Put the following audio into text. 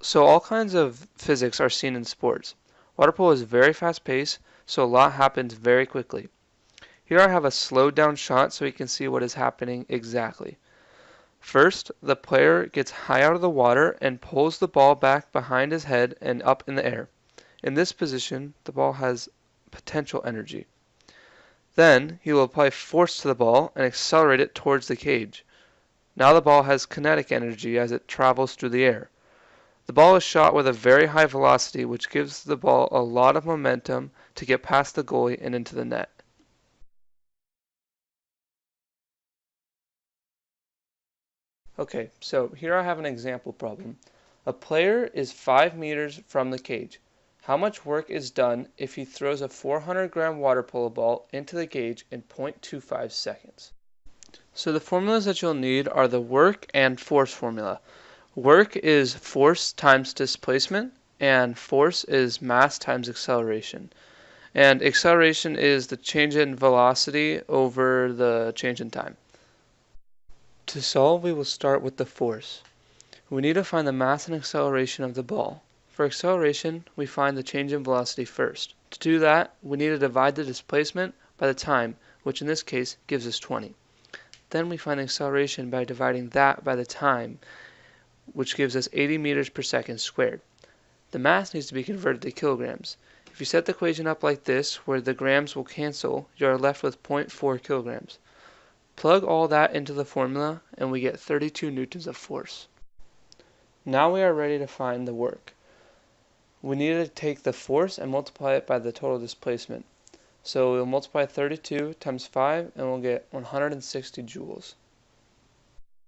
So all kinds of physics are seen in sports. Water polo is very fast paced, so a lot happens very quickly. Here I have a slowed down shot so we can see what is happening exactly. First, the player gets high out of the water and pulls the ball back behind his head and up in the air. In this position, the ball has potential energy. Then, he will apply force to the ball and accelerate it towards the cage. Now the ball has kinetic energy as it travels through the air. The ball is shot with a very high velocity, which gives the ball a lot of momentum to get past the goalie and into the net. Okay, so here I have an example problem. A player is 5 meters from the cage. How much work is done if he throws a 400-gram water polo ball into the cage in 0.25 seconds? So the formulas that you'll need are the work and force formula. Work is force times displacement, and force is mass times acceleration. And acceleration is the change in velocity over the change in time. To solve, we will start with the force. We need to find the mass and acceleration of the ball. For acceleration, we find the change in velocity first. To do that, we need to divide the displacement by the time, which in this case gives us 20. Then we find acceleration by dividing that by the time, which gives us 80 meters per second squared. The mass needs to be converted to kilograms. If you set the equation up like this, where the grams will cancel, you are left with 0.4 kilograms. Plug all that into the formula, and we get 32 newtons of force. Now we are ready to find the work. We need to take the force and multiply it by the total displacement. So we'll multiply 32 times 5, and we'll get 160 joules.